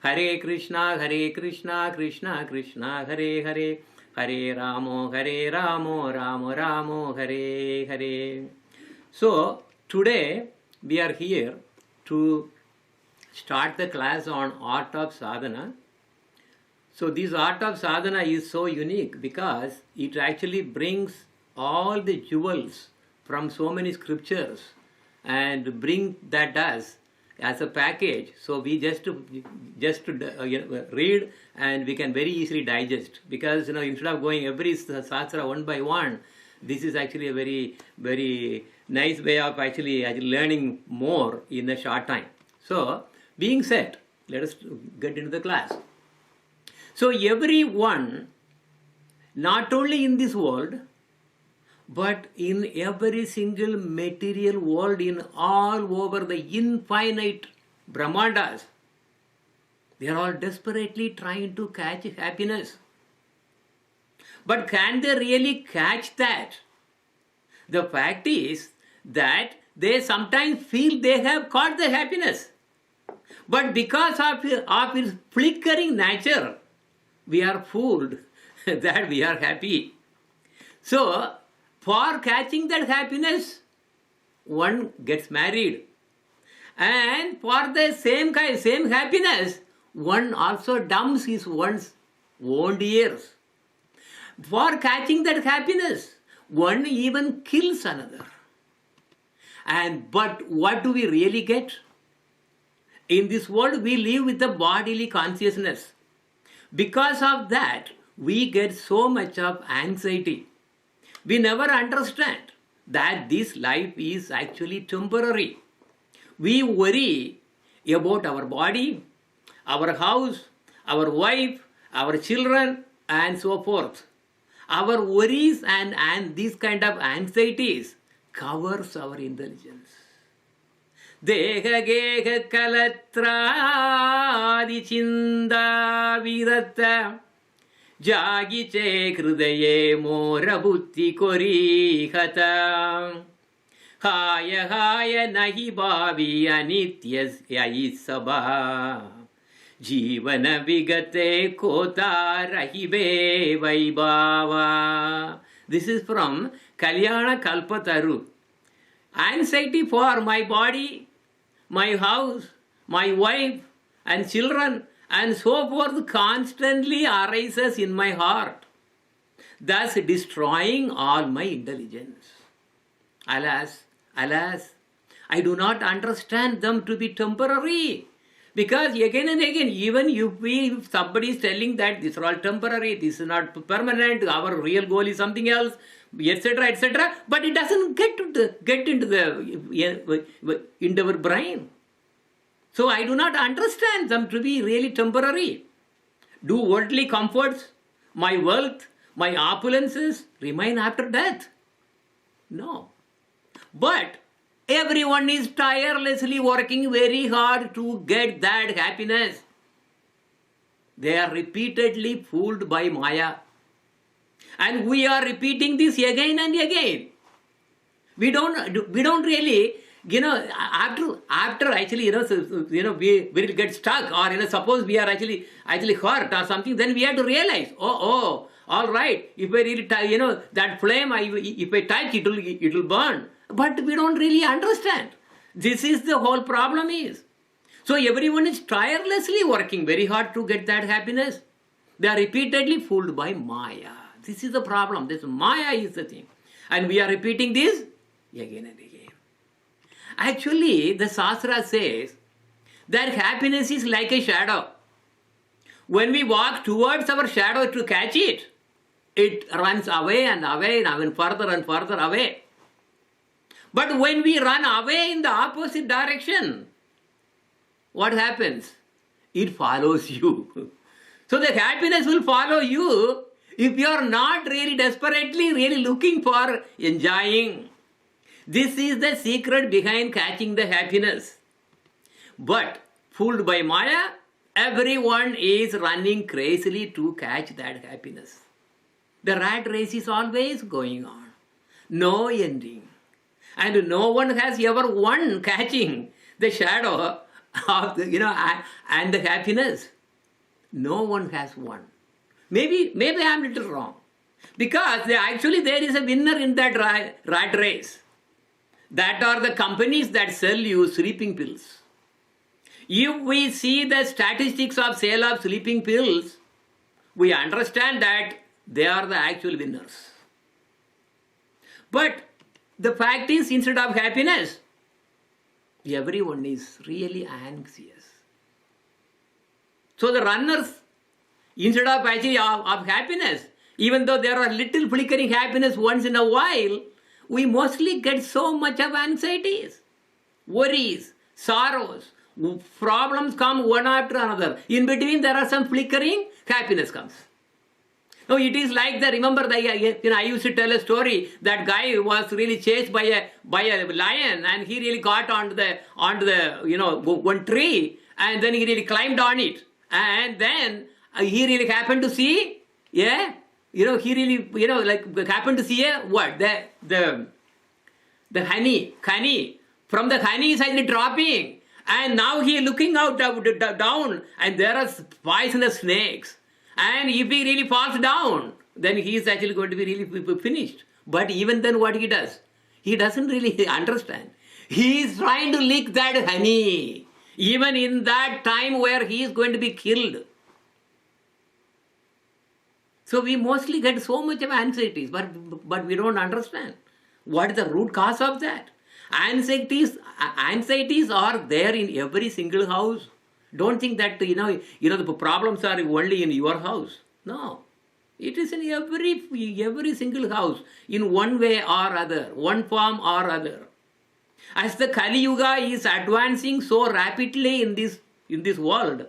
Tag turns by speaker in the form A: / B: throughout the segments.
A: Hare Krishna, Krishna Krishna, Hare Hare, Hare Ramo, Ramo Ramo, Hare Hare. So, today we are here to start the class on art of sadhana. So, this art of sadhana is so unique because it actually brings all the jewels from so many scriptures and bring that as a package. So we just read and we can very easily digest, because instead of going every sastra one by one, this is actually a very nice way of actually learning more in a short time. So being said, let us get into the class. So everyone, not only in this world, but in every single material world, in all over the infinite Brahmandas, they are all desperately trying to catch happiness. But can they really catch that? The fact is that they sometimes feel they have caught the happiness. But because of its flickering nature, we are fooled that we are happy. So, for catching that happiness, one gets married. And for the same happiness, one also dumps his one's own years. For catching that happiness, one even kills another. But what do we really get? In this world, we live with the bodily consciousness. Because of that, we get so much of anxiety. We never understand that this life is actually temporary. We worry about our body, our house, our wife, our children, and so forth. Our worries and these kind of anxieties covers our intelligence. Deha geha kalatradi chinda virata Jagiche hrudaye mora buddhi kori hata Haya haya nahi bhavi anityas yayisabha Jivana vigate kota rahive vaibhava. This is from Kalyana Kalpataru. Anxiety for my body, my house, my wife and children and so forth constantly arises in my heart, thus destroying all my intelligence. Alas, I do not understand them to be temporary. Because again and again, even if somebody is telling that these are all temporary, this is not permanent, our real goal is something else, etc., but it doesn't get into our brain. So I do not understand them to be really temporary. Do worldly comforts, my wealth, my opulences remain after death? No. But everyone is tirelessly working very hard to get that happiness. They are repeatedly fooled by Maya. And we are repeating this again and again. We don't really, after actually, we will get stuck, or suppose we are actually hurt or something, then we have to realize, all right, if I really, that flame, if I touch, it will burn. But we don't really understand. This is the whole problem is. So everyone is tirelessly working very hard to get that happiness. They are repeatedly fooled by Maya. This is the problem. This Maya is the thing. And we are repeating this again and again. Actually, the Shastra says that happiness is like a shadow. When we walk towards our shadow to catch it, it runs away and away and even further and further away. But when we run away in the opposite direction, what happens? It follows you. So the happiness will follow you if you are not really desperately really looking for enjoying. This is the secret behind catching the happiness. But fooled by Maya, everyone is running crazily to catch that happiness. The rat race is always going on. No ending. And no one has ever won catching the shadow of the, and the happiness? No one has won. Maybe I'm a little wrong. Because there is a winner in that rat race. That are the companies that sell you sleeping pills. If we see the statistics of sale of sleeping pills, we understand that they are the actual winners. But the fact is, instead of happiness, everyone is really anxious. So the runners, instead of actually of happiness, even though there are little flickering happiness once in a while, we mostly get so much of anxieties, worries, sorrows, problems come one after another. In between there are some flickering, happiness comes. No, it is like remember I used to tell a story. That guy was really chased by a lion, and he really got onto the one tree, and then he really climbed on it, and then he really happened to see, he really happened to see what the honey from the honey is actually dropping, and now he is looking out down, and there are poisonous snakes. And if he really falls down, then he is actually going to be really finished. But even then what he does? He doesn't really understand. He is trying to lick that honey, even in that time where he is going to be killed. So we mostly get so much of anxieties, but we don't understand what is the root cause of that. Anxieties are there in every single house. Don't think that the problems are only in your house. No, it is in every single house, in one way or other, one form or other. As the Kali Yuga is advancing so rapidly in this world,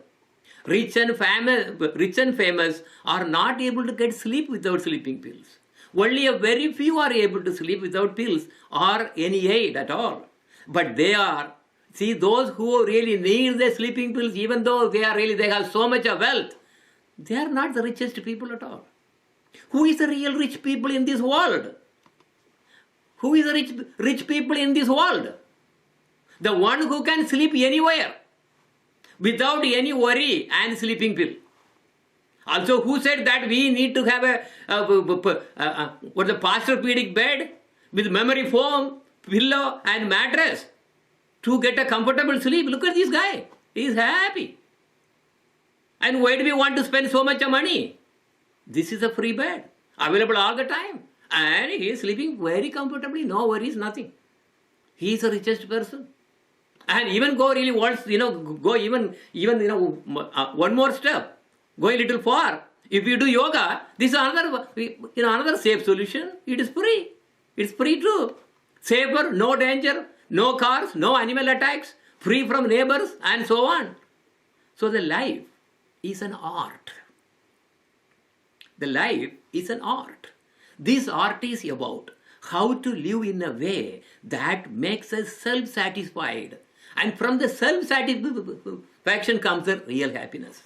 A: rich and famous are not able to get sleep without sleeping pills. Only a very few are able to sleep without pills or any aid at all. But those who really need the sleeping pills, even though they have so much of wealth, they are not the richest people at all. Who is the real rich people in this world? Who is the rich people in this world? The one who can sleep anywhere without any worry and sleeping pill. Also, who said that we need to have a posturepedic bed with memory foam, pillow and mattress to get a comfortable sleep? Look at this guy. He is happy. And why do we want to spend so much money? This is a free bed, available all the time. And he is sleeping very comfortably, no worries, nothing. He is the richest person. And even go one more step, go a little far. If you do yoga, this is another safe solution. It is free. It's free too. Safer, no danger, no cars, no animal attacks, free from neighbors and so on. So the life is an art. The life is an art. This art is about how to live in a way that makes us self-satisfied. And from the self-satisfaction comes the real happiness.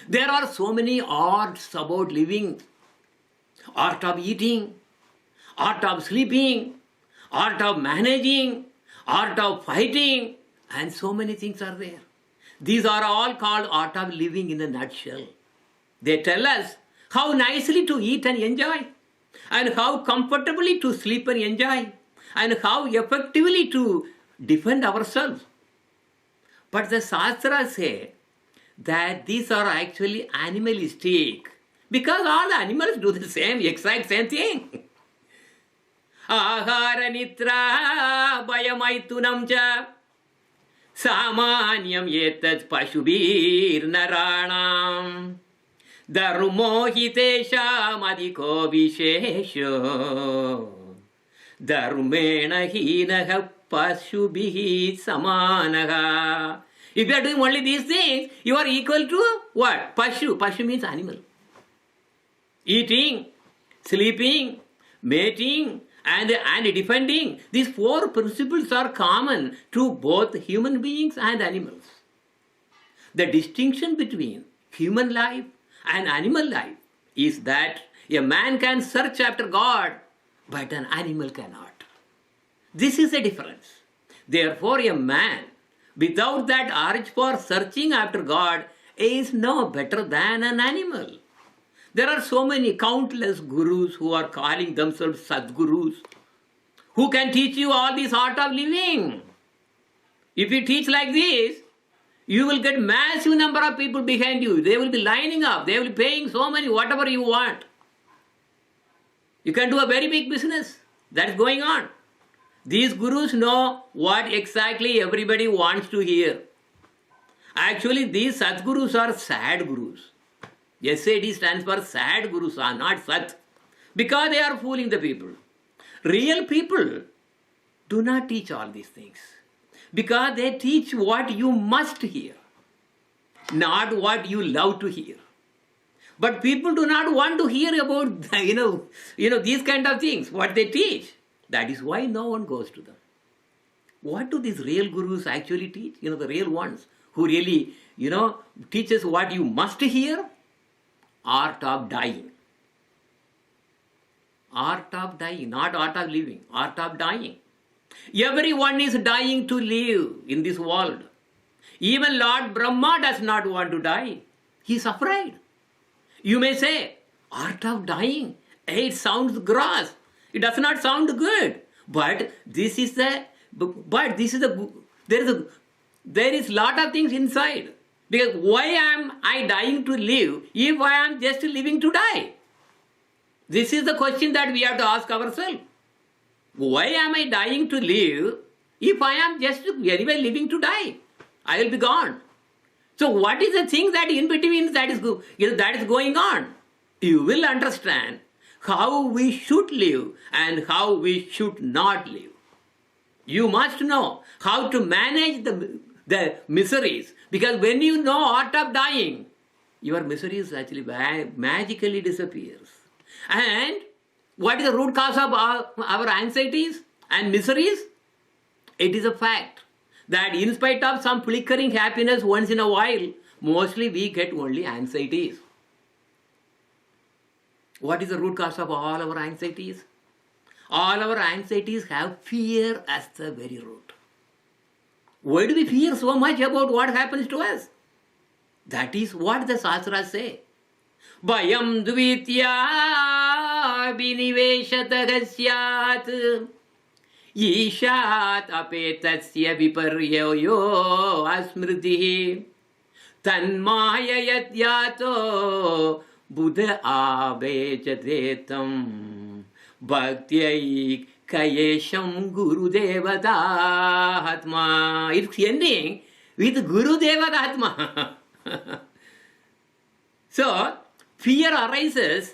A: There are so many arts about living. Art of eating, art of sleeping, art of managing, art of fighting, and so many things are there. These are all called art of living in a nutshell. They tell us how nicely to eat and enjoy, and how comfortably to sleep and enjoy, and how effectively to defend ourselves. But the Shastras say that these are actually animalistic, because all the animals do the exact same thing. Ahara nitra bayamaitunam cha samanyam yetat pashubir naranam dharmohitesham adhiko vishesho dharmena hinaha pashubhi samanaha. If you are doing only these things, you are equal to what? Pashu. Pashu means animal. Eating, sleeping, mating, and defending. These four principles are common to both human beings and animals. The distinction between human life and animal life is that a man can search after God, but an animal cannot. This is a difference. Therefore, a man without that urge for searching after God, is no better than an animal. There are so many countless gurus who are calling themselves Sadgurus, who can teach you all this art of living. If you teach like this, you will get massive number of people behind you. They will be lining up. They will be paying so many, whatever you want. You can do a very big business. That's going on. These gurus know what exactly everybody wants to hear. Actually, these Sadgurus are sad gurus. SAD stands for sad gurus, not Sat. Because they are fooling the people. Real people do not teach all these things. Because they teach what you must hear, not what you love to hear. But people do not want to hear about, these kind of things, what they teach. That is why no one goes to them. What do these real gurus actually teach? The real ones who really, teach us what you must hear? Art of dying. Art of dying, not art of living, art of dying. Everyone is dying to live in this world. Even Lord Brahma does not want to die. He is afraid. You may say, art of dying. It sounds gross. It does not sound good. But there is lot of things inside. Because why am I dying to live if I am just living to die? This is the question that we have to ask ourselves. Why am I dying to live if I am just very well living to die? I will be gone. So what is the thing that in between that is going on? You will understand how we should live and how we should not live. You must know how to manage the miseries, because when you know art of dying, your miseries actually magically disappears. And what is the root cause of our anxieties and miseries? It is a fact that in spite of some flickering happiness once in a while, mostly we get only anxieties. What is the root cause of all our anxieties? All our anxieties have fear as the very root. Why do we fear so much about what happens to us? That is what the Shastras say. Bhayam dvitya biniveshatah syat ishat apetasya viparyoyo asmritihi tanmaya yadyato buddha abechatetam bhaktyai kayesham guru devatatma. It's ending with guru devatatma. So, fear arises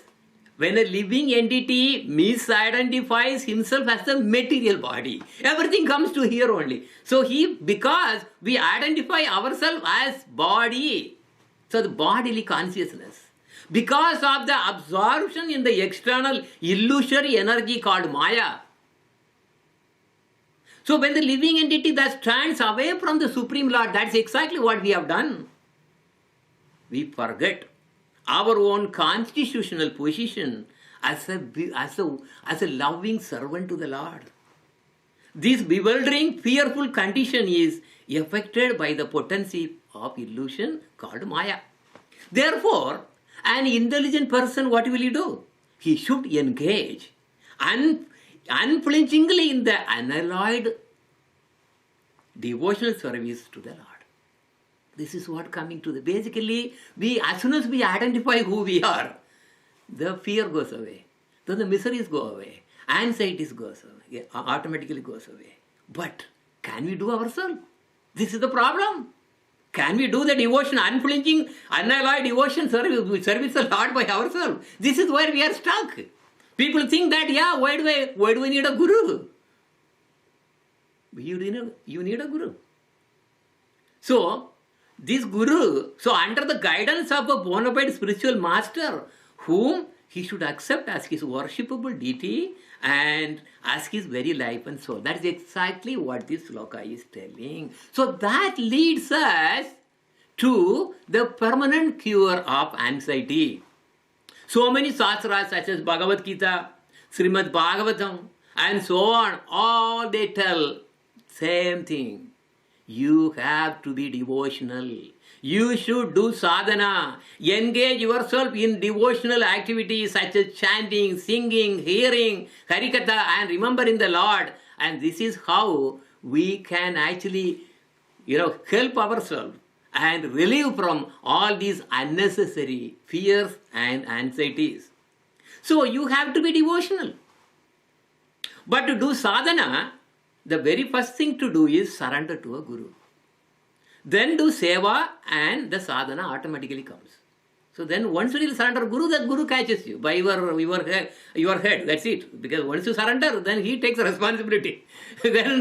A: when a living entity misidentifies himself as a material body. Everything comes to here only. So because we identify ourselves as body, so the bodily consciousness, because of the absorption in the external illusory energy called Maya. So when the living entity that stands away from the Supreme Lord, that's exactly what we have done. We forget our own constitutional position as a loving servant to the Lord. This bewildering, fearful condition is affected by the potency of illusion called Maya. Therefore, an intelligent person, what will he do? He should engage unflinchingly in the unalloyed devotional service to the Lord. This is what coming to the, basically, as soon as we identify who we are, the fear goes away, then the miseries go away, anxieties goes away, automatically goes away. But can we do ourselves? This is the problem. Can we do the devotion, unflinching, unalloyed devotion service the Lord by ourselves? This is where we are stuck. People think that, why do we need a guru? You need a guru. So, this guru, under the guidance of a bona fide spiritual master, whom he should accept as his worshipable deity and as his very life and soul. That is exactly what this sloka is telling. So that leads us to the permanent cure of anxiety. So many shastras such as Bhagavad Gita, Srimad Bhagavatam and so on, all they tell same thing. You have to be devotional. You should do sadhana. Engage yourself in devotional activities such as chanting, singing, hearing, harikatha, and remembering the Lord. And this is how we can actually, help ourselves and relieve from all these unnecessary fears and anxieties. So you have to be devotional. But to do sadhana, the very first thing to do is surrender to a guru. Then do seva and the sadhana automatically comes. So then once you surrender guru, the guru catches you by your head. That's it. Because once you surrender, then he takes responsibility. Then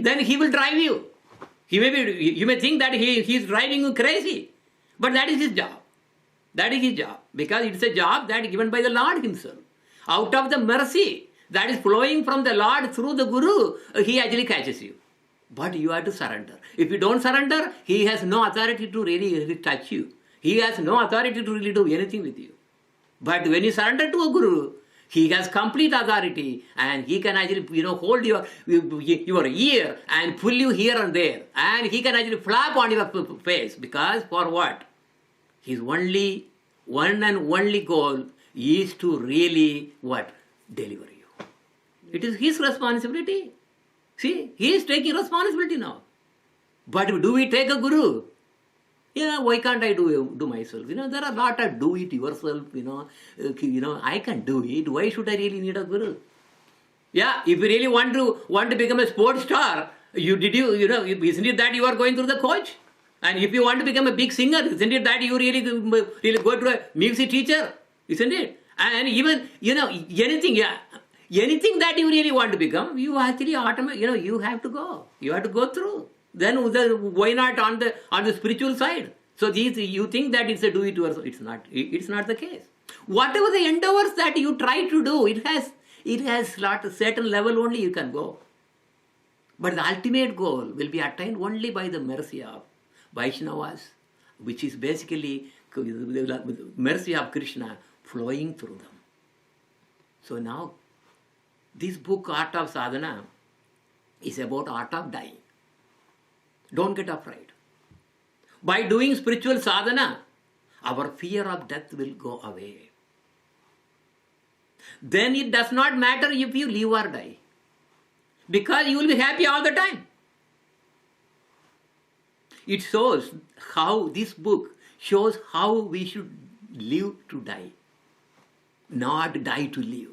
A: then he will drive you. You may think that he is driving you crazy. But that is his job. That is his job. Because it's a job that is given by the Lord himself. Out of the mercy that is flowing from the Lord through the Guru, he actually catches you. But you have to surrender. If you don't surrender, he has no authority to really touch you. He has no authority to really do anything with you. But when you surrender to a Guru, he has complete authority and he can actually hold your ear and pull you here and there. And he can actually flap on your face. Because for what? His only one and only goal is to really what? Deliver you. It is his responsibility. See, he is taking responsibility now. But do we take a guru? Yeah, why can't I do myself? There are a lot of do it yourself, I can do it. Why should I really need a guru? Yeah, if you really want to become a sports star, isn't it that you are going through the coach? And if you want to become a big singer, isn't it that you really go to a music teacher? Isn't it? And even, anything that you really want to become, you actually you have to go. You have to go through. Then why not on the spiritual side? So you think that it's a do it yourself. It's not the case. Whatever the endeavors that you try to do, it has a certain level only you can go. But the ultimate goal will be attained only by the mercy of Vaishnavas, which is basically the mercy of Krishna flowing through them. So now, this book, Art of Sadhana, is about art of dying. Don't get afraid. By doing spiritual sadhana, our fear of death will go away. Then it does not matter if you live or die. Because you will be happy all the time. It shows how this book shows how we should live to die, not die to live.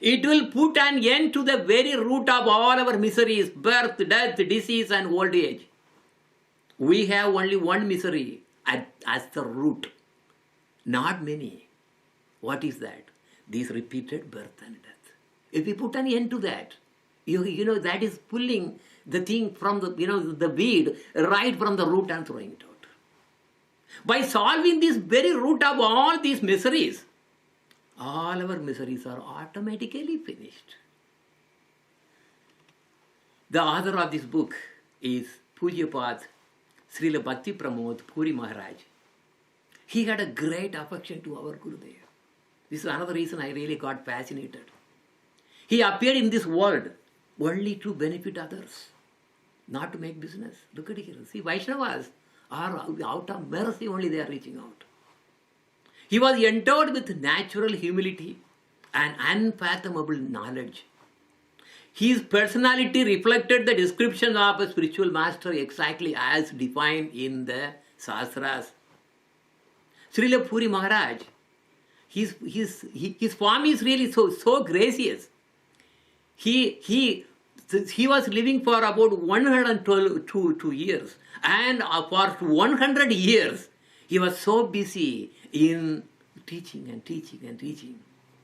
A: It will put an end to the very root of all our miseries, birth, death, disease and old age. We have only one misery as the root, not many. What is that? This repeated birth and death. If we put an end to that, that is pulling the thing from the weed right from the root and throwing it out. By solving this very root of all these miseries, all our miseries are automatically finished. The author of this book is Pujyapat Srila Bhakti Pramod Puri Maharaj. He had a great affection to our Gurudev. This is another reason I really got fascinated. He appeared in this world only to benefit others, not to make business. Look at it here. See, Vaishnavas are out of mercy only they are reaching out. He was endowed with natural humility and unfathomable knowledge. His personality reflected the description of a spiritual master exactly as defined in the Shastras. Srila Puri Maharaj, his form is really so gracious. He was living for about 112 years, and for 100 years he was so busy in teaching and teaching and teaching.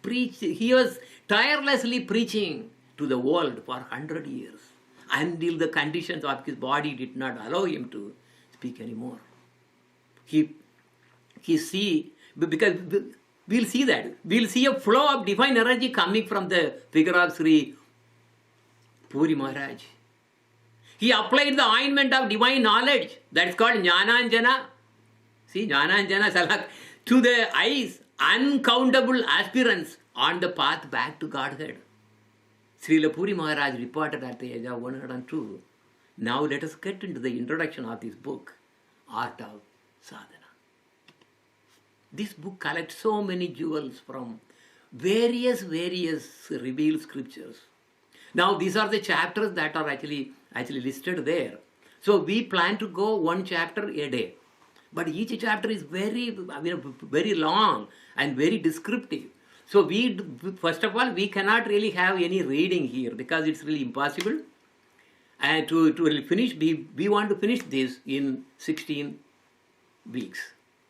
A: He was tirelessly preaching to the world for 100 years until the conditions of his body did not allow him to speak anymore. Because we'll see that. We'll see a flow of divine energy coming from the figure of Sri Puri Maharaj. He applied the ointment of divine knowledge that's called Jnananjana. See, Jnananjana to the eyes, uncountable aspirants on the path back to Godhead. Srila Puri Maharaj reported at the age of 102, Now let us get into the introduction of this book, Art of Sadhana. This book collects so many jewels from various revealed scriptures. Now these are the chapters that are actually listed there. So we plan to go one chapter a day. But each chapter is very long and very descriptive. So first of all, we cannot really have any reading here because it's really impossible. And to finish, we want to finish this in 16 weeks.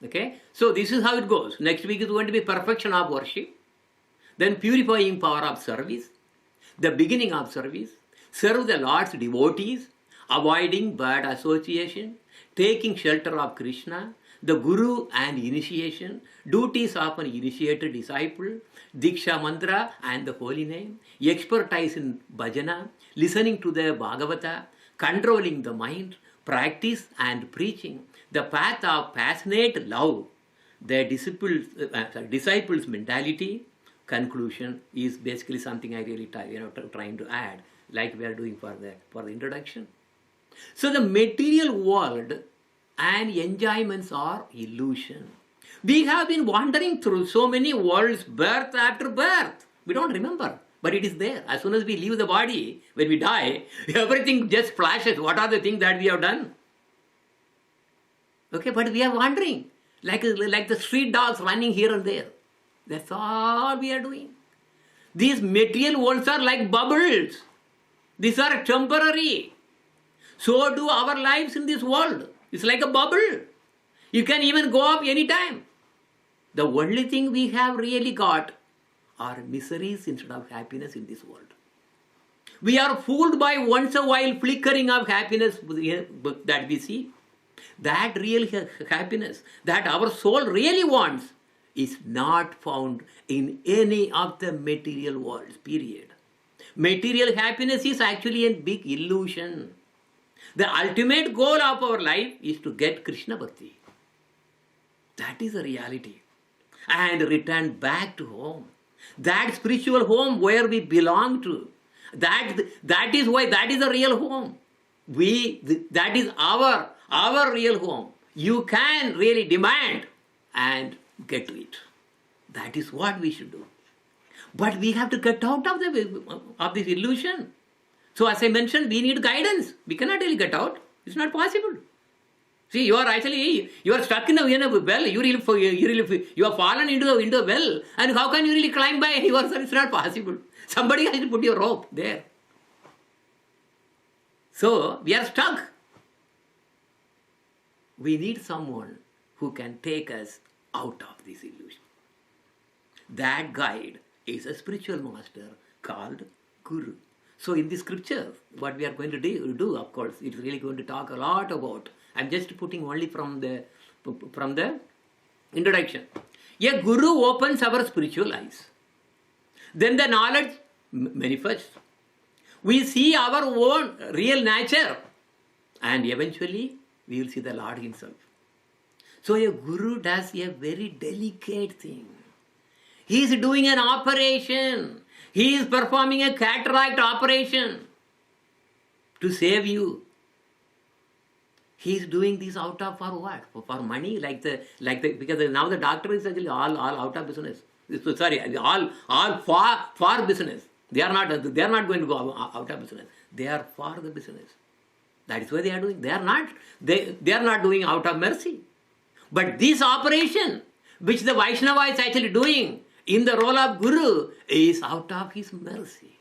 A: Okay? So this is how it goes. Next week is going to be perfection of worship. Then purifying power of service. The beginning of service. Serve the Lord's devotees. Avoiding bad association. Taking shelter of Krishna. The Guru and initiation. Duties of an initiated disciple. Diksha mantra and the holy name. Expertise in bhajana. Listening to the Bhagavata. Controlling the mind. Practice and preaching. The path of passionate love. The disciples' mentality. Conclusion is basically something I really trying to add, like we are doing for the introduction. So the material world and enjoyments are illusion. We have been wandering through so many worlds, birth after birth. We don't remember, but it is there. As soon as we leave the body, when we die, everything just flashes. What are the things that we have done? Okay, but we are wandering like the street dogs running here and there. That's all we are doing. These material worlds are like bubbles. These are temporary. So do our lives in this world. It's like a bubble. You can even go up anytime. The only thing we have really got are miseries instead of happiness in this world. We are fooled by once a while flickering of happiness that we see. That real happiness that our soul really wants is not found in any of the material worlds, period. Material happiness is actually a big illusion. The ultimate goal of our life is to get Krishna Bhakti. That is the reality. And return back to home. That spiritual home where we belong to. That is why that is the real home. That is our real home. You can really demand and get to it. That is what we should do. But we have to get out of this illusion. So as I mentioned, we need guidance. We cannot really get out. It's not possible. See, you are stuck in a well. You have fallen into a well. And how can you really climb by yourself? It's not possible. Somebody has to put your rope there. So we are stuck. We need someone who can take us out of this illusion. That guide is a spiritual master called Guru. So in the scripture, what we are going to do, of course, it's really going to talk a lot about. I'm just putting only from the introduction. A Guru opens our spiritual eyes. Then the knowledge manifests. We see our own real nature. And eventually, we will see the Lord himself. So a Guru does a very delicate thing. He is doing an operation. He is performing a cataract operation to save you. He is doing this out of for what? For money, because now the doctor is actually all out of business. Sorry, all for business. They are not going to go out of business. They are for the business. That is why they are doing. They are not doing out of mercy. But this operation, which the Vaishnava is actually doing in the role of Guru, is out of his mercy.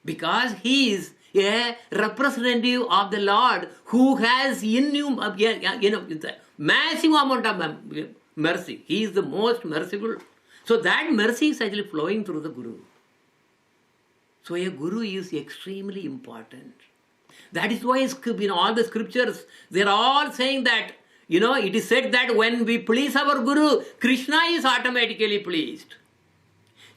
A: Because he is a representative of the Lord who has massive amount of mercy. He is the most merciful. So that mercy is actually flowing through the Guru. So a Guru is extremely important. That is why in all the scriptures, they are all saying that, it is said that when we please our Guru, Krishna is automatically pleased.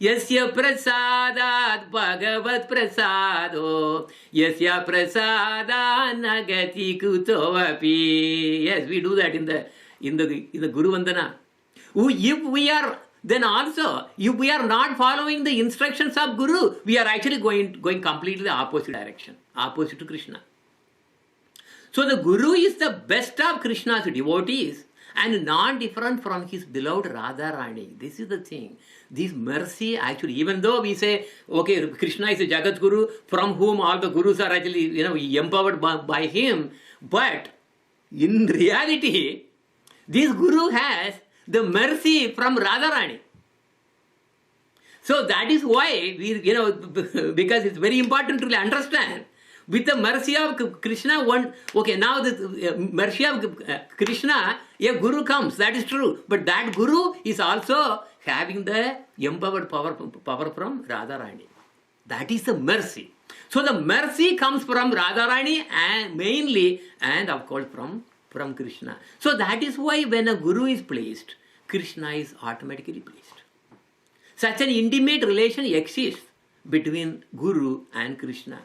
A: Yasya prasadat bhagavat prasado, yasya prasada nagati kutovapi. Yes, we do that in the Guru Vandana. If we are then also, if we are not following the instructions of Guru, we are actually going completely the opposite direction, opposite to Krishna. So the Guru is the best of Krishna's devotees and non-different from his beloved Radharani. This is the thing. This mercy actually, even though we say, okay, Krishna is a Jagat Guru from whom all the Gurus are actually, empowered by him, but in reality, this Guru has the mercy from Radharani. So that is why we, because it's very important to really understand. With the mercy of Krishna, now the mercy of Krishna, a Guru comes, that is true. But that Guru is also having the empowered power from Radharani. That is the mercy. So the mercy comes from Radharani and mainly, and of course from Krishna. So that is why when a Guru is placed, Krishna is automatically placed. Such an intimate relation exists between Guru and Krishna.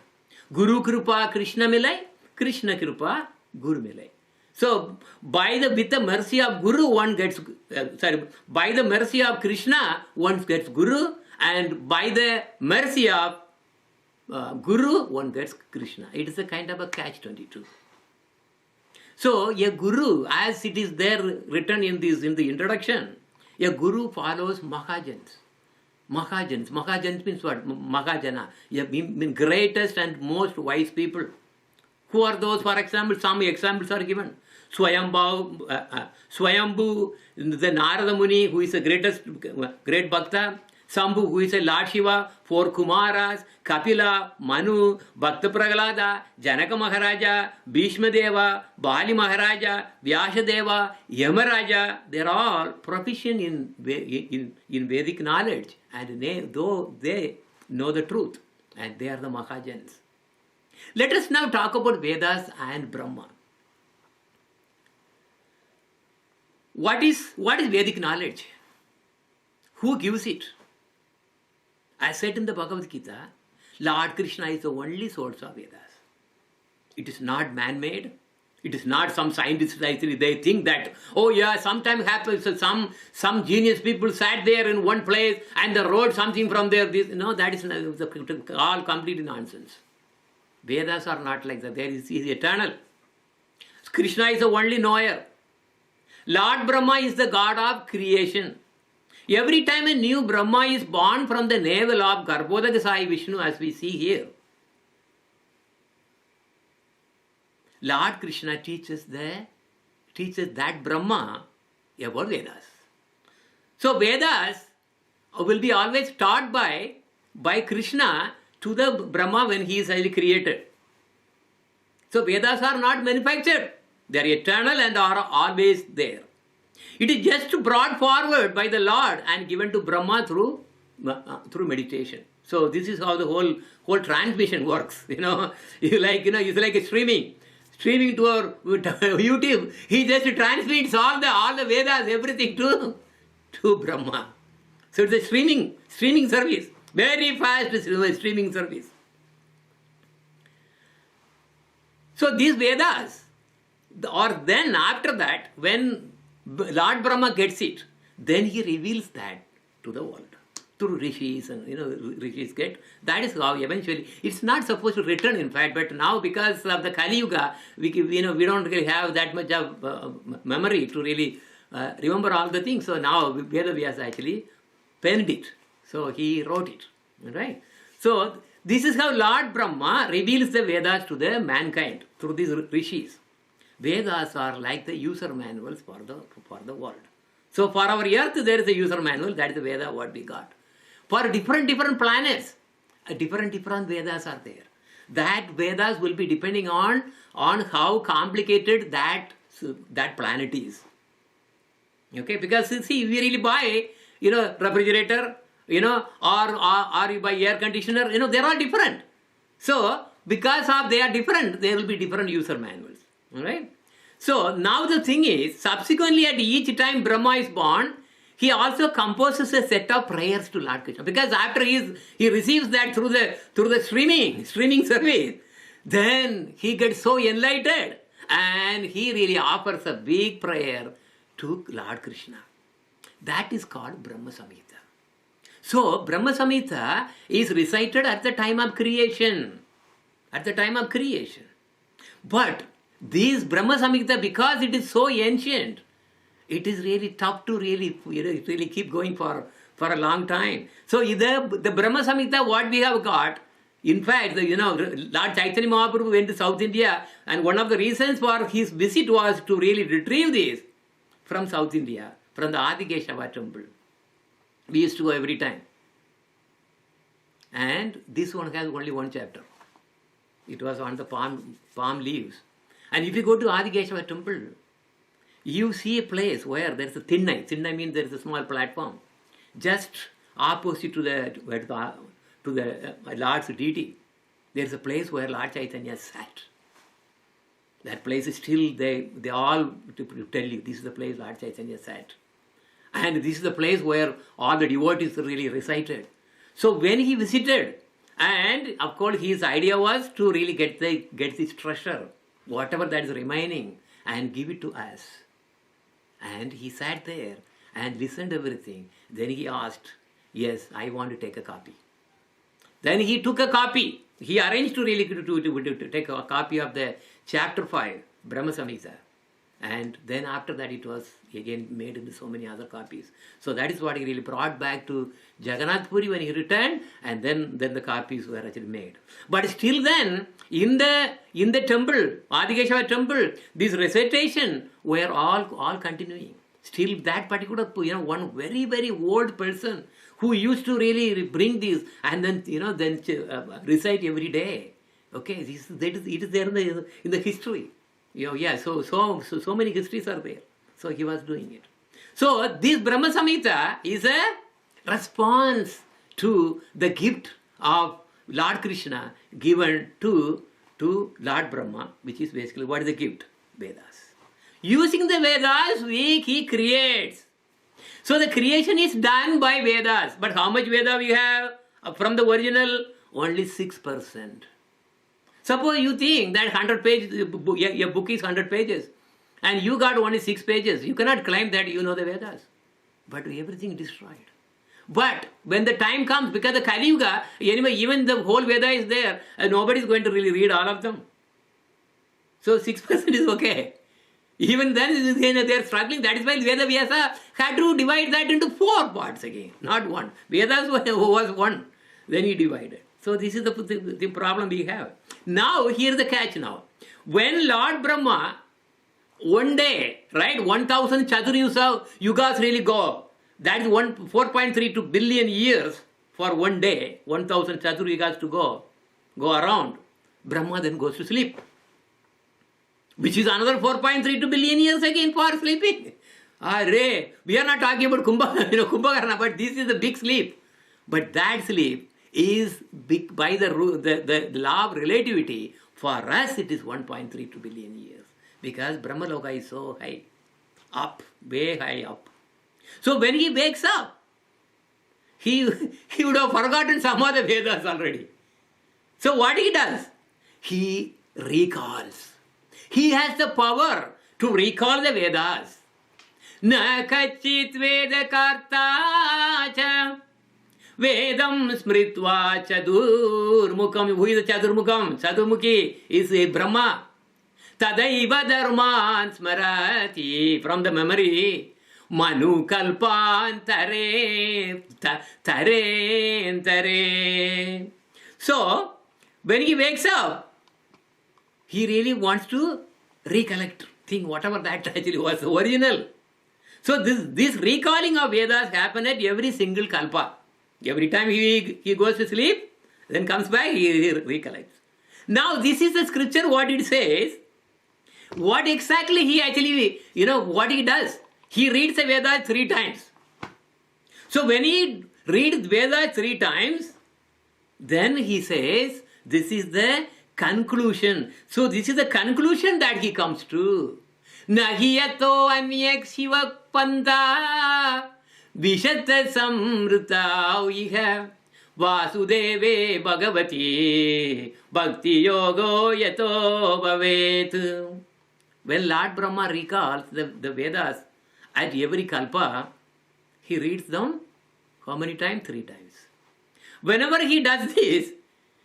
A: Guru Kripa Krishna Milai, Krishna Kripa Guru Milai. So, with the mercy of Guru, one gets, by the mercy of Krishna, one gets Guru, and by the mercy of Guru, one gets Krishna. It is a kind of a catch-22. So, a Guru, as it is there written in the introduction, a Guru follows Mahajans. Mahajans means what? Mahajana. Mean greatest and most wise people. Who are those? For example, some examples are given. Swayambhu, the Narada Muni, who is the great Bhakta. Sambhu, who is a Lord Shiva. 4 Kumaras, Kapila, Manu, Bhakta Prahlada, Janaka Maharaja, Bhishma Deva, Bali Maharaja, Vyasa Deva, Yamaraja. They are all proficient in Vedic knowledge. And though they know the truth. And they are the Mahajans. Let us now talk about Vedas and Brahma. What is Vedic knowledge? Who gives it? As said in the Bhagavad Gita, Lord Krishna is the only source of Vedas. It is not man-made. It is not some scientists actually, they think that, oh yeah, sometimes happens, some genius people sat there in one place and they wrote something from there. No, that is all completely nonsense. Vedas are not like that. There is eternal. Krishna is the only knower. Lord Brahma is the God of creation. Every time a new Brahma is born from the navel of Garbhodaka Sai Vishnu, as we see here, Lord Krishna teaches that Brahma about Vedas. So Vedas will be always taught by Krishna to the Brahma when he is highly created. So Vedas are not manufactured. They are eternal and are always there. It is just brought forward by the Lord and given to Brahma through meditation. So this is how the whole transmission works. It's like a streaming to our YouTube. He just transmits all the Vedas, everything to Brahma. So it's a streaming service, very fast streaming service. So these Vedas, or then after that, when Lord Brahma gets it, then he reveals that to the world through rishis, and rishis get. That is how eventually it's not supposed to return, in fact, but now because of the Kali Yuga, we don't really have that much of memory to really remember all the things. So now Vedavyasa actually penned it. So he wrote it, right? So this is how Lord Brahma reveals the Vedas to the mankind through these rishis. Vedas are like the user manuals for the world. So for our earth, there is a user manual, that is the Veda what we got. For different planets, different Vedas are there. That Vedas will be depending on how complicated that planet is. Okay, because see, we really buy, refrigerator, or you buy air conditioner, they're all different. So because they are different, there will be different user manuals. Alright? So now the thing is, subsequently at each time Brahma is born, he also composes a set of prayers to Lord Krishna. Because after he receives that through the streaming service, then he gets so enlightened and he really offers a big prayer to Lord Krishna. That is called Brahma Samhita. So, Brahma Samhita is recited at the time of creation. At the time of creation. But this Brahma Samhita, because it is so ancient, it is really tough to really keep going for a long time. So, the Brahma Samhita, what we have got, in fact, Lord Chaitanya Mahaprabhu went to South India, and one of the reasons for his visit was to really retrieve this from South India, from the Adi Keshava temple. We used to go every time. And this one has only one chapter. It was on the palm leaves. And if you go to Adi Keshava temple, you see a place where there is a Thinnai. Thinnai means there is a small platform. Just opposite to the Lord's deity, there is a place where Lord Chaitanya sat. That place is still, they all to tell you, this is the place Lord Chaitanya sat. And this is the place where all the devotees really recited. So when he visited, and of course his idea was to really get this treasure, whatever that is remaining, and give it to us. And he sat there and listened to everything. Then he asked, yes, I want to take a copy. Then he took a copy. He arranged to really to take a copy of the chapter 5, Brahma Samhita. And then after that it was again made into so many other copies. So that is what he really brought back to Jagannath Puri when he returned, and then the copies were actually made. But still then, in the temple, Adi Keshava temple, this recitation were all continuing. Still that particular, one very, very old person who used to really bring this and then, recite every day. Okay, it is there in the history. So many histories are there. So he was doing it. So this Brahma Samhita is a response to the gift of Lord Krishna given to Lord Brahma, which is basically, what is the gift? Vedas. Using the Vedas, he creates. So the creation is done by Vedas. But how much Veda we have from the original? Only 6%. Suppose you think that 100 pages, your book is 100 pages, and you got only 6 pages. You cannot claim that you know the Vedas. But everything destroyed. But when the time comes, because the Kali Yuga, anyway, even the whole Veda is there, and nobody is going to really read all of them. So 6% is okay. Even then they are struggling. That is why Veda Vyasa had to divide that into 4 parts again, not 1. Vedas was 1. Then he divided. So this is the problem we have. Now, here's the catch now. When Lord Brahma, one day, right, 1000 Chatur Yugas really go. That is 4.32 billion years for one day, 1000 Chatur Yugas to go around. Brahma then goes to sleep, which is another 4.32 billion years again for sleeping. We are not talking about Kumbhakarna, but this is the big sleep. But that sleep is big by the law of relativity. For us, it is 1.32 billion years, because Brahma Loka is so high, up, way high up. So when he wakes up, he would have forgotten some of the Vedas already. So what he does? He recalls. He has the power to recall the Vedas. Na kachit veda karta Vedam smritva chadurmukam. Who is the chadurmukam? Chadurmukhi is a Brahma. Tadaiva dharman smarati. From the memory. Manu kalpan tare. So, when he wakes up, he really wants to recollect, think whatever that actually was original. So this recalling of Vedas happen at every single kalpa. Every time he goes to sleep, then comes back, he recollects. Now this is the scripture, what it says. What exactly he actually, what he does. He reads the Vedas 3 times. So when he reads Vedas 3 times, then he says, this is the conclusion. So this is the conclusion that he comes to. Nahiyato anyak shiva panta vishata samrita iha vasudeve bhagavati bhakti yogo yato bhavet. When Lord Brahma recalls the Vedas at every kalpa, He reads them how many times? 3 times. Whenever he does this,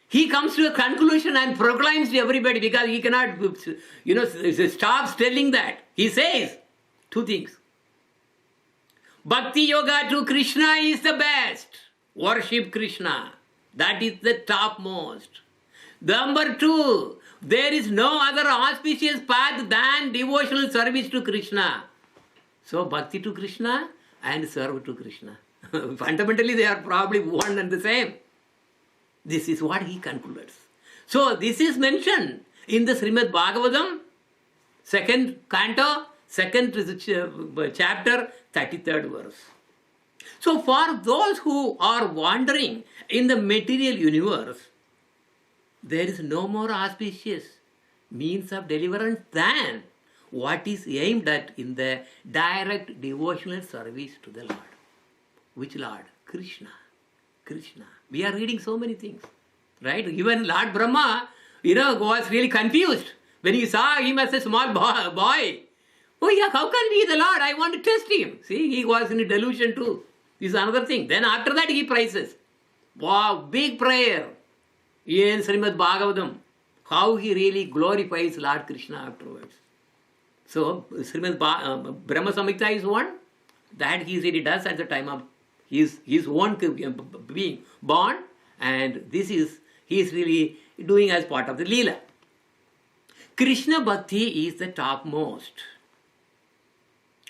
A: he comes to a conclusion and proclaims to everybody, because he cannot, stops telling that. He says 2 things. Bhakti yoga to Krishna is the best. Worship Krishna. That is the topmost. Number 2, there is no other auspicious path than devotional service to Krishna. So bhakti to Krishna and serve to Krishna. Fundamentally, they are probably one and the same. This is what he concludes. So this is mentioned in the Srimad Bhagavatam, 2nd canto, 2nd chapter, 33rd verse. So for those who are wandering in the material universe, there is no more auspicious means of deliverance than what is aimed at in the direct devotional service to the Lord. Which Lord? Krishna. Krishna. We are reading so many things, right? Even Lord Brahma, was really confused when he saw him as a small boy. Oh yeah, how can he be the Lord? I want to test him. See, he was in a delusion too. This is another thing. Then after that he praises. Wow, big prayer in Srimad Bhagavatam. How he really glorifies Lord Krishna afterwards. So, Srimad Brahma Samhita is one that he really does at the time of his own being born, and this is he is really doing as part of the Leela. Krishna Bhakti is the topmost,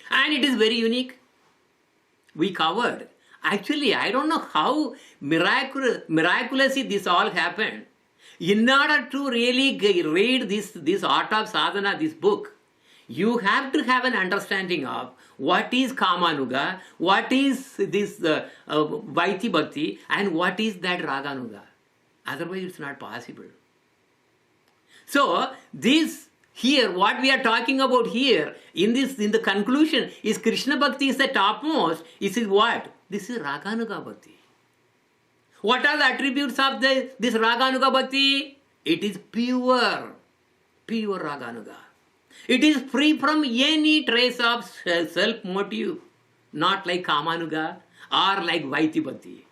A: and it is very unique. We covered. Actually, I don't know how miraculously this all happened. In order to really read this Art of Sadhana, this book, you have to have an understanding of what is Kamanuga, what is this Vaiti Bhakti, and what is that Raganuga. Otherwise, it's not possible. So, this here, what we are talking about here, in the conclusion, is Krishna Bhakti is the topmost. This is what? This is Raganuga Bhakti. What are the attributes of this Raganuga Bhakti? It is pure Raganuga. It is free from any trace of self-motive, not like Kamanuga or like Vaiti Bhakti.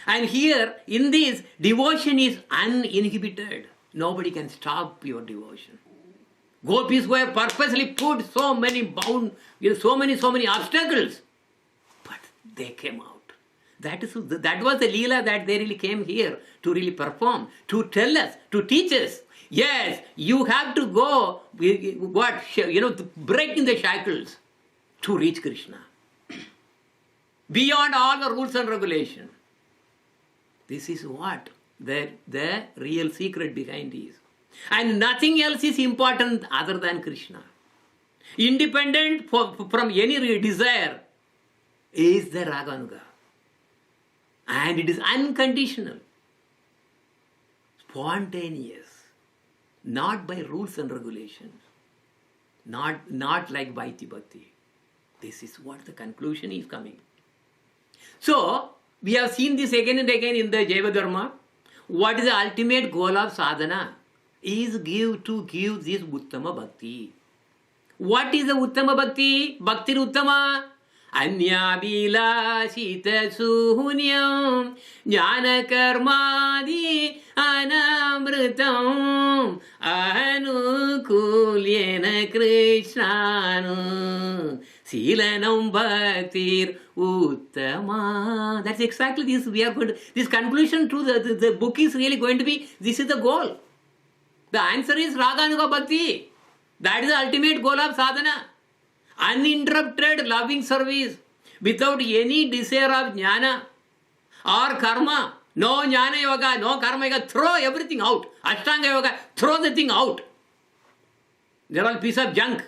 A: And here, in this, devotion is uninhibited. Nobody can stop your devotion. Gopis were purposely put so many so many obstacles, but they came out. That was the Leela that they really came here to really perform, to tell us, to teach us. Yes, you have to go, breaking the shackles to reach Krishna. Beyond all the rules and regulations. This is what the real secret behind is. And nothing else is important other than Krishna. Independent from any desire is the Raganuga. And it is unconditional, spontaneous, not by rules and regulations, not like Vaiti Bhakti. This is what the conclusion is coming. So, we have seen this again and again in the Jaiva Dharma. What is the ultimate goal of sadhana? Is to give this Uttama Bhakti. What is the Uttama Bhakti? Bhakti Uttama. Anyabhilashita suhunyam jnana karmadi anamritam anukulyena krishnanu silanam bhaktir uttama. That's exactly this. We are going to, this conclusion to the book is really going to be, this is the goal. The answer is Raganuga Bhakti. That is the ultimate goal of sadhana. Uninterrupted loving service without any desire of jnana or karma. No jnana yoga, no karma yoga. Throw everything out. Ashtanga yoga, throw the thing out. They're all piece of junk.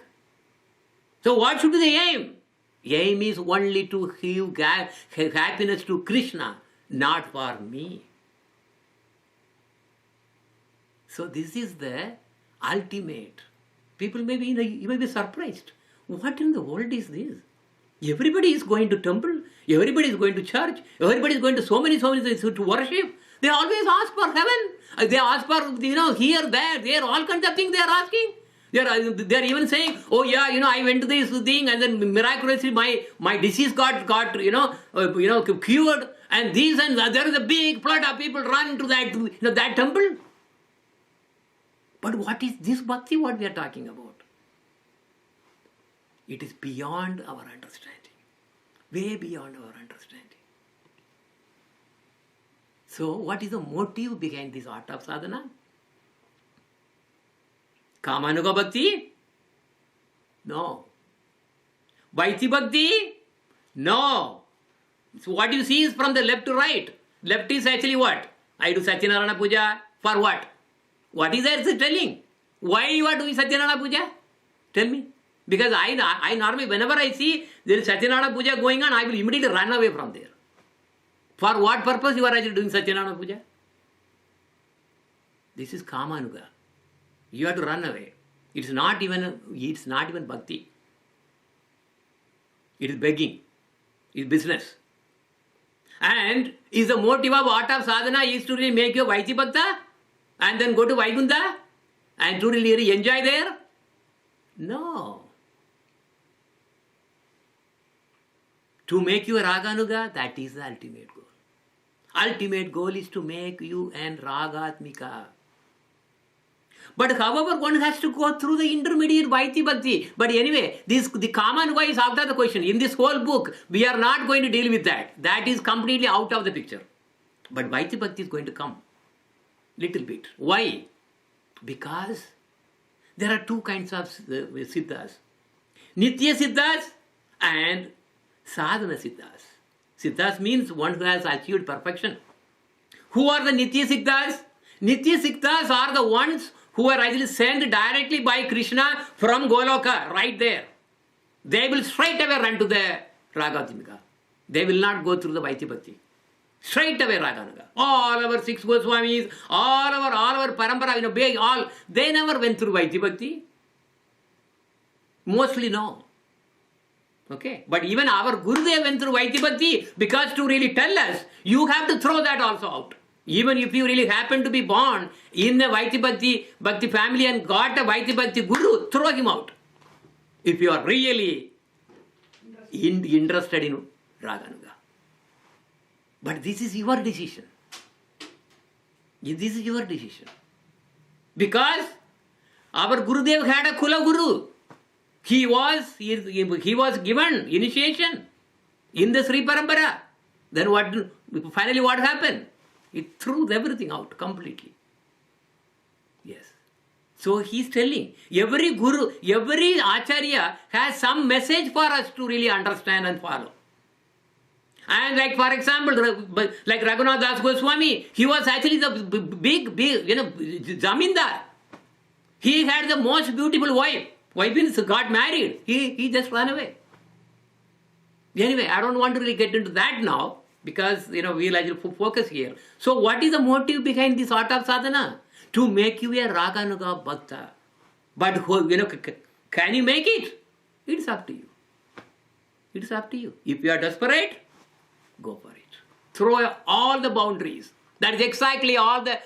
A: So what should be the aim? Aim is only to give happiness to Krishna, not for me. So this is the ultimate. People may be surprised. What in the world is this? Everybody is going to temple. Everybody is going to church. Everybody is going to so many things to worship. They always ask for heaven. They ask for, here, there, all kinds of things they are asking. They're even saying, oh yeah, I went to this thing and then miraculously my disease got cured, and this and that. There is a big flood of people run to that temple. But what is this bhakti what we are talking about? It is beyond our understanding. Way beyond our understanding. So what is the motive behind this art of sadhana? Kamanuga bhakti? No. Vaiti bhakti? No. So what you see is from the left to right. Left is actually what? I do Satyanarayana Puja. For what? What is that telling? Why you are doing Satyanarayana Puja? Tell me. Because I normally, whenever I see there is Satyanarayana Puja going on, I will immediately run away from there. For what purpose you are actually doing Satyanarayana Puja? This is Kamanuga. You have to run away. It's not even bhakti. It is begging. It's business. And is the motive of art of sadhana is to really make you Vaiti Bhakta and then go to Vaikuntha and to really enjoy there? No. To make you a Raganuga, that is the ultimate goal. Ultimate goal is to make you an Ragatmika. But however, one has to go through the intermediate Vaiti Bhakti. But anyway, the Kamanuga is out of the question. In this whole book, we are not going to deal with that. That is completely out of the picture. But Vaiti Bhakti is going to come. Little bit. Why? Because there are two kinds of siddhas. Nitya siddhas and sadhana siddhas. Siddhas means one who has achieved perfection. Who are the Nitya siddhas? Nitya siddhas are the ones who are actually sent directly by Krishna from Goloka, right there. They will straight away run to the Raganuga. They will not go through the Vaiti Bhakti. Straight away Raganuga. All our 6 Goswamis, all our parampara, all, they never went through Vaiti Bhakti. Mostly no. Okay. But even our Gurudev went through Vaiti Bhakti because to really tell us, you have to throw that also out. Even if you really happen to be born in the Vaiti Bhakti family and got a Vaiti Bhakti Guru, throw him out. If you are really interested in Raganuga. But this is your decision. This is your decision. Because our Gurudev had a Kula Guru. He was given initiation in the Sri Parampara. Then finally what happened? It threw everything out completely. Yes. So he's telling, every Guru, every Acharya has some message for us to really understand and follow. And like for example, like Raghunath Das Goswami, he was actually the big, Zamindar. He had the most beautiful wife. Wife means got married. He just ran away. Anyway, I don't want to really get into that now. Because, we'll actually focus here. So, what is the motive behind this art of sadhana? To make you a Raganuga Bhakta. But, can you make it? It's up to you. It's up to you. If you are desperate, go for it. Throw all the boundaries. That is exactly all the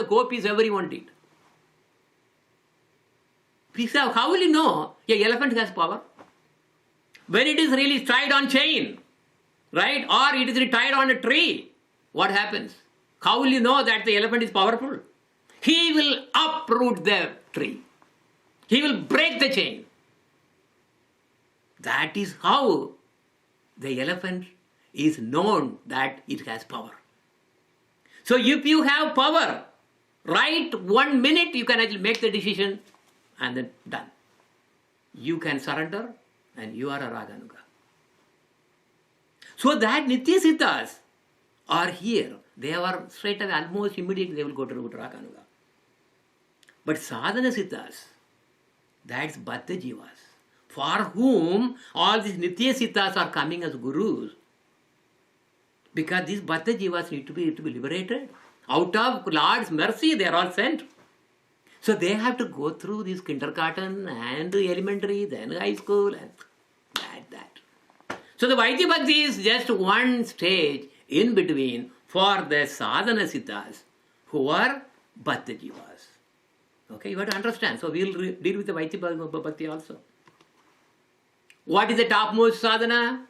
A: gopis everyone did. Please, how will you know an elephant has power? When it is really tied on chain, right? Or it is tied on a tree. What happens? How will you know that the elephant is powerful? He will uproot the tree. He will break the chain. That is how the elephant is known that it has power. So if you have power, right 1 minute you can actually make the decision and then done. You can surrender and you are a Raganuga. So that Nitya Siddhas are here. They are straight away, almost immediately they will go to Raganuga. But Sadhana Siddhas, that's Bhatta Jivas, for whom all these Nitya Siddhas are coming as gurus. Because these Bhatta Jivas need to be liberated. Out of Lord's mercy, they are all sent. So they have to go through this kindergarten and elementary, then high school, and that. So the Vaiti Bhakti is just one stage in between for the Sadhana Siddhas who are Bhatta Jivas. Okay, you have to understand. So we will deal with the Vaidya Bhakti also. What is the topmost sadhana?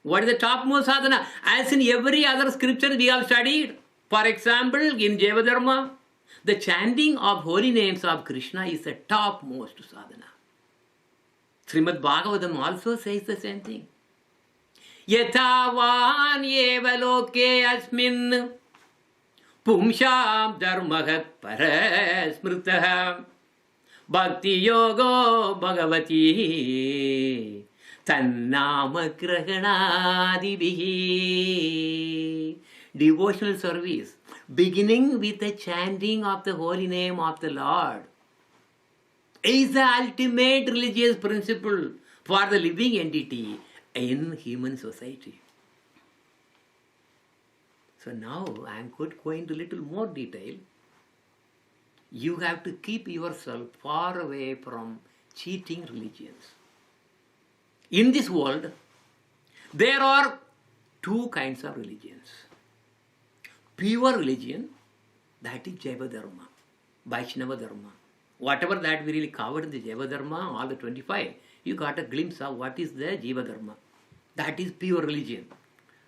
A: What is the topmost sadhana? As in every other scripture we have studied. For example, in Jaiva Dharma, the chanting of holy names of Krishna is the topmost sadhana. Srimad Bhagavatam also says the same thing. Yathavan eva loke asmin pumsham dharmah parasmrtah bhakti yogo bhagavati tannama grahanadibihi. Devotional service beginning with the chanting of the holy name of the Lord is the ultimate religious principle for the living entity in human society. So now I am going into little more detail. You have to keep yourself far away from cheating religions. In this world, there are two kinds of religions. Pure religion, that is Jaiva Dharma, Vaishnava Dharma. Whatever that we really covered in the Jaiva Dharma, all the 25, you got a glimpse of what is the Jiva Dharma. That is pure religion.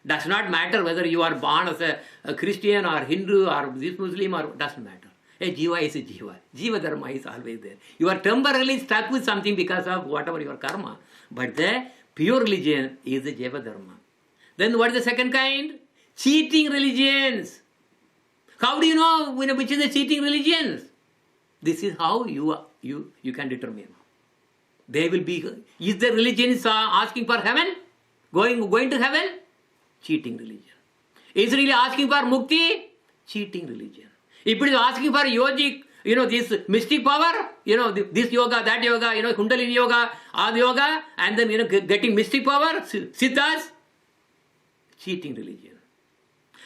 A: Does not matter whether you are born as a Christian or Hindu or this Muslim, or doesn't matter. A Jiva is a Jiva. Jiva Dharma is always there. You are temporarily stuck with something because of whatever your karma. But the pure religion is the Jaiva Dharma. Then what is the second kind? Cheating religions. How do you know which is the cheating religions? This is how you can determine. They will be. Is the religion asking for heaven? Going to heaven? Cheating religion. Is it really asking for mukti? Cheating religion. If it is asking for yogic, this mystic power, this yoga, that yoga, Kundalini yoga, Adi yoga, and then, getting mystic power, siddhas, cheating religion.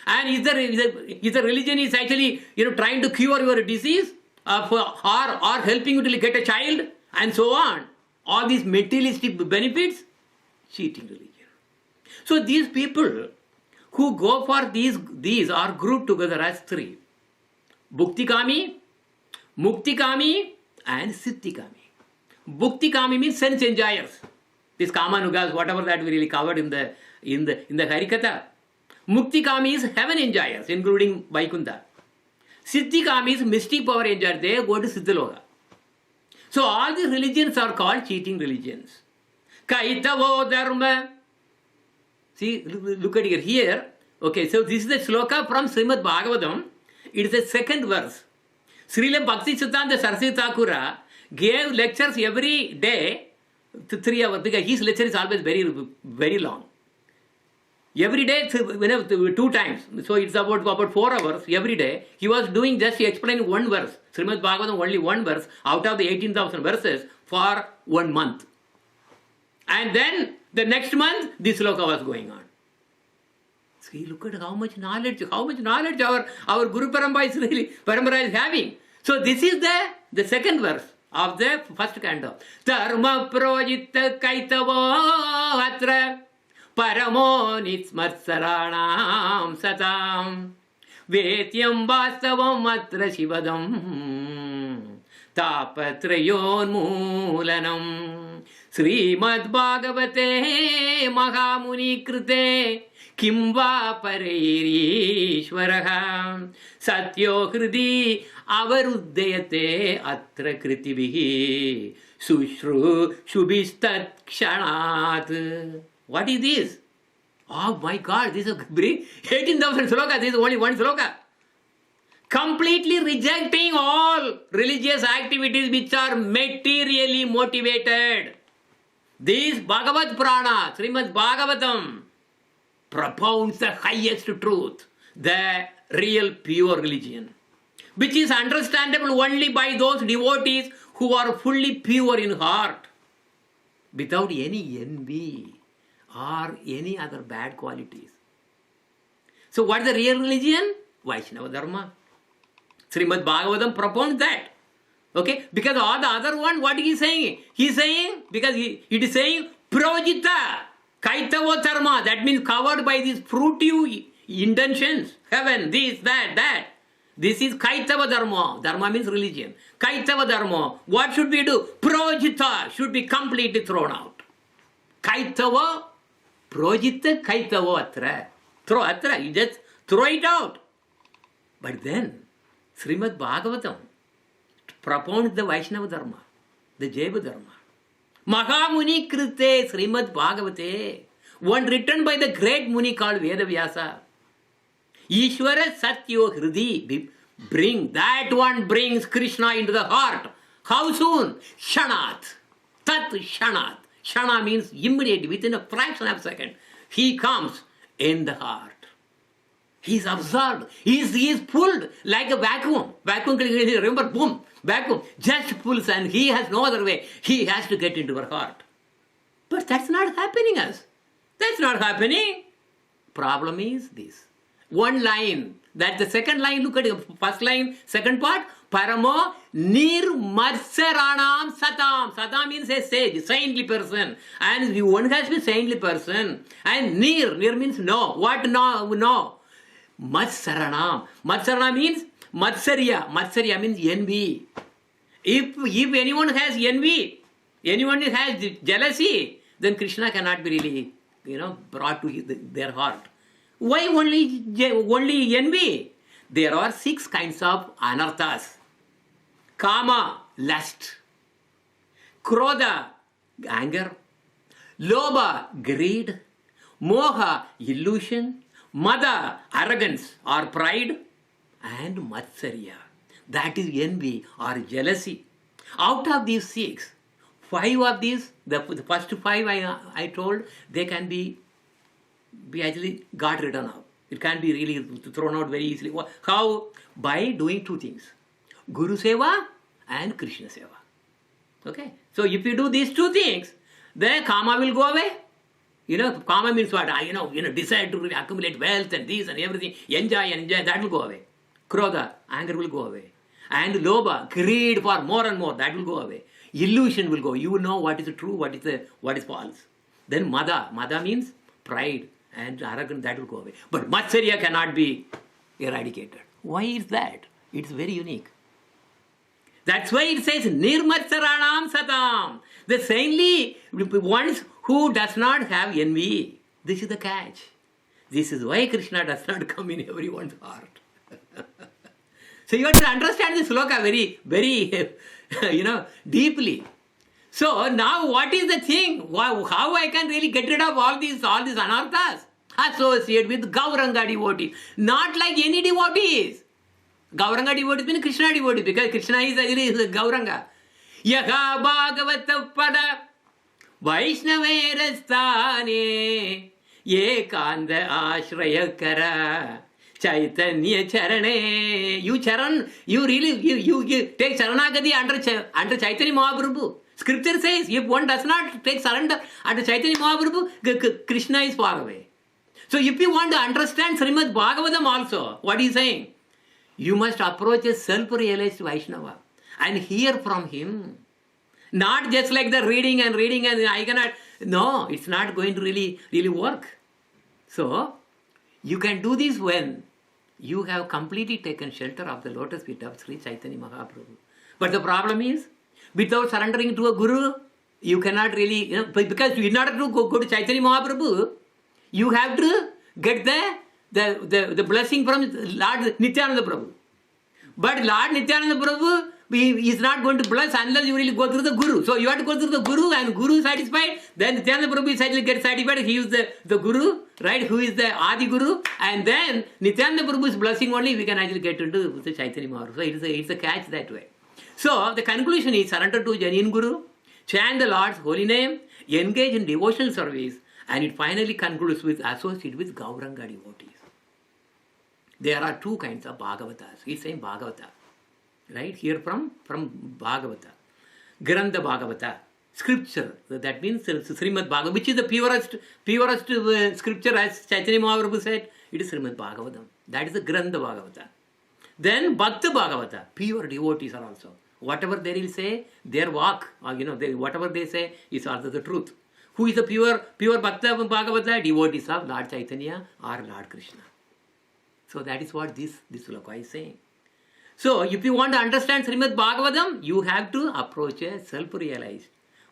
A: And is the religion is actually, trying to cure your disease, or helping you to get a child, and so on. All these materialistic benefits, cheating religion. So these people who go for these are grouped together as three. Bhuktikami, Muktikami, and Siddhikami. Bhuktikami means sense enjoyers. These Kamanugas, whatever that we really covered in the Harikatha. Muktikami is heaven enjoyers, including Vaikuntha. Siddhikami is mystic power enjoyers. They go to Siddhaloka. So all these religions are called cheating religions. Kaitavo Dharma. See, look at here. Okay, so this is the sloka from Srimad Bhagavatam. It is the second verse. Srila Bhaktisiddhanta Saraswati Thakura gave lectures every day to 3 hours, because his lecture is always very, very long. Every day, 2 times. So it's about 4 hours every day. He was doing just explaining one verse. Srimad Bhagavatam, only one verse out of the 18,000 verses for 1 month. And then the next month, this sloka was going on. See, look at how much knowledge our Guru Parampara is having. So this is the second verse of the first canto. Dharma projita kaitavo atra paramo nitsmarsaranam satam vetyam vastavam atra shivadam tapatrayon mulanam Srimad Bhagavate Mahamuni Krite Kimva Pareirishwaraha Satyo Hridi Avaruddayate Atra Kritibihi Sushru Shubhistat Kshanat. What is this? Oh my God, this is 18,000 sloka. This is only one sloka. Completely rejecting all religious activities which are materially motivated. This Bhagavad Purana, Srimad Bhagavatam, propounds the highest truth, the real pure religion, which is understandable only by those devotees who are fully pure in heart, without any envy or any other bad qualities. So what is the real religion? Vaishnava Dharma. Srimad Bhagavatam propounds that. Okay, because all the other one, what he is saying? He is saying, because it is saying, Pravajita, Kaitavo Dharma, that means covered by these fruitive intentions, heaven, this, that. This is Kaitava Dharma. Dharma means religion. Kaitava Dharma. What should we do? Projita should be completely thrown out. Kaitava, Projita Kaitava Atra. Throw Atra. You just throw it out. But then, Srimad Bhagavatam propounds the Vaishnava Dharma, the Jaiva Dharma. Mahamuni Krite Srimad Bhagavate, one written by the great Muni called Vedavyasa. Ishvara Satyo Hridi, bring, that one brings Krishna into the heart. How soon? Shanat. Tat Shanat. Shana means immediately, within a fraction of a second. He comes in the heart. He is absorbed. He is pulled like a vacuum. Vacuum, remember, boom, vacuum. Just pulls and he has no other way. He has to get into our heart. But that's not happening us. That's not happening. Problem is this. One line. That's the second line. Look at the first line, second part. Paramo nirmarsaranam satam. Satam means a sage, saintly person. And one has to be saintly person. And nir means no. What no? No. Matsaranam. Matsarana means Matsarya. Matsarya means envy. If anyone has envy, anyone has jealousy, then Krishna cannot be really, brought to their heart. Why only envy? There are 6 kinds of anarthas. Kama, lust. Krodha, anger. Lobha, greed. Moha, illusion. Mada, arrogance or pride. And Matsarya, that is envy or jealousy. Out of these 6, 5 of these, the first 5 I told, they can be actually got rid of. It can be really thrown out very easily. How? By doing 2 things. Guru Seva and Krishna Seva. Okay? So if you do these 2 things, then karma will go away. Karma means what? Desire to really accumulate wealth and this and everything. Enjoy, that will go away. Krodha, anger will go away. And Lobha, greed for more and more, that will go away. Illusion will go. You will know what is true, what is false. Then Mada means pride and arrogance, that will go away. But Matsarya cannot be eradicated. Why is that? It's very unique. That's why it says Nirmatsaranam Satam. The saintly ones who does not have envy. This is the catch. This is why Krishna does not come in everyone's heart. So you have to understand this sloka very, very, deeply. So now what is the thing? How I can really get rid of all these anarthas? Associate with Gauranga devotees. Not like any devotees. Gauranga devotees mean Krishna devotees, because Krishna is Gauranga. Yaha Bhagavata Pada Vaishnavera Ekanda Ashrayakara Chaitanya Charane. You take Charanagati under Chaitanya Mahaprabhu. Scripture says if one does not take surrender under Chaitanya Mahaprabhu, Krishna is far away. So if you want to understand Srimad Bhagavatam also, what he is saying? You must approach a self-realized Vaishnava and hear from him. Not just like the reading and I cannot. No, it's not going to really work. So, you can do this when you have completely taken shelter of the lotus feet of Sri Chaitanya Mahaprabhu. But the problem is, without surrendering to a guru, you cannot really, because in order to go to Chaitanya Mahaprabhu, you have to get the blessing from Lord Nityananda Prabhu. But Lord Nityananda Prabhu is not going to bless unless you really go through the Guru. So you have to go through the Guru, and Guru is satisfied, then Nityananda Prabhu is get satisfied, he is the Guru, right, who is the Adi Guru, and then Nityananda Prabhu's blessing only we can actually get into the Chaitanya Mahaprabhu. So it's a catch that way. So the conclusion is surrender to genuine Guru, chant the Lord's holy name, engage in devotional service, and it finally concludes with associate with Gauranga devotees. There are 2 kinds of Bhagavatas. He's saying Bhagavata. Right? Here from Bhagavata. Grantha Bhagavata. Scripture. That means Srimad Bhagavatam, which is the purest scripture, as Chaitanya Mahaprabhu said. It is Srimad Bhagavatam. That is the Grantha Bhagavata. Then Bhakta Bhagavata. Pure devotees are also. Whatever they will say, their walk, whatever they say is also the truth. Who is the pure Bhakta Bhagavata? Devotees of Lord Chaitanya or Lord Krishna. So that is what this sloka is saying. So, if you want to understand Srimad Bhagavatam, you have to approach a self-realized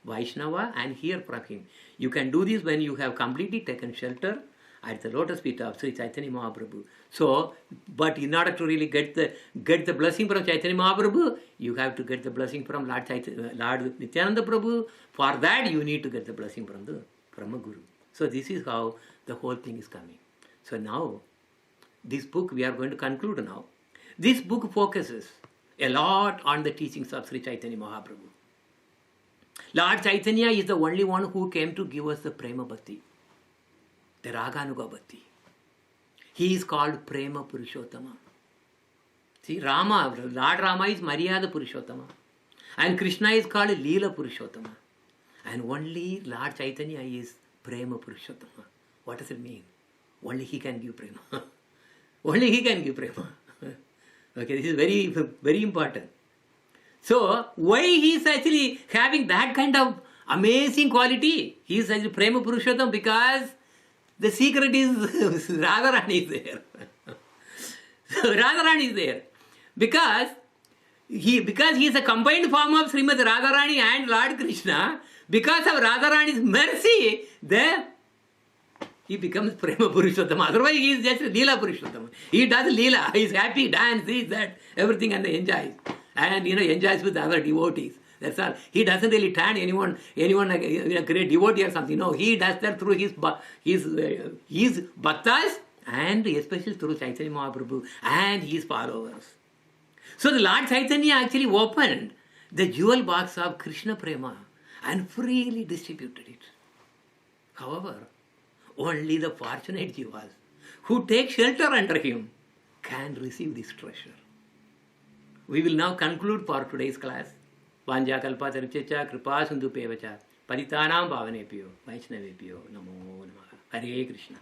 A: Vaishnava and hear from him. You can do this when you have completely taken shelter at the lotus feet of Sri Chaitanya Mahaprabhu. So, but in order to really get the blessing from Chaitanya Mahaprabhu, you have to get the blessing from Lord Nityananda Prabhu. For that, you need to get the blessing from a Guru. So, this is how the whole thing is coming. So, now, this book we are going to conclude now. This book focuses a lot on the teachings of Sri Chaitanya Mahaprabhu. Lord Chaitanya is the only one who came to give us the Prema Bhakti, the Raganuga Bhakti. He is called Prema Purushottama. See, Rama, Lord Rama is Maryada Purushottama. And Krishna is called Leela Purushottama. And only Lord Chaitanya is Prema Purushottama. What does it mean? Only he can give Prema. Only he can give Prema. Okay, this is very, very important. So, why he is actually having that kind of amazing quality? He is actually Prema Purushottam because the secret is Radharani is there. So, Radharani is there. Because he is a combined form of Srimad Radharani and Lord Krishna, because of Radharani's mercy, there he becomes Prema Purushottam. Otherwise, he is just Leela Purushottam. He does Leela. He is happy, dance, this, that, everything, and enjoys. And, enjoys with other devotees. That's all. He doesn't really turn anyone a great devotee or something. No, he does that through his bhaktas and especially through Chaitanya Mahaprabhu and his followers. So the Lord Chaitanya actually opened the jewel box of Krishna Prema and freely distributed it. However, only the fortunate jivas who take shelter under him can receive this treasure. We will now conclude for today's class. Vanja kalpa tarupchecha kripa sindhu pevacha paritanam bhavanepyo vaishnavepyo namo namaha. Hare Krishna.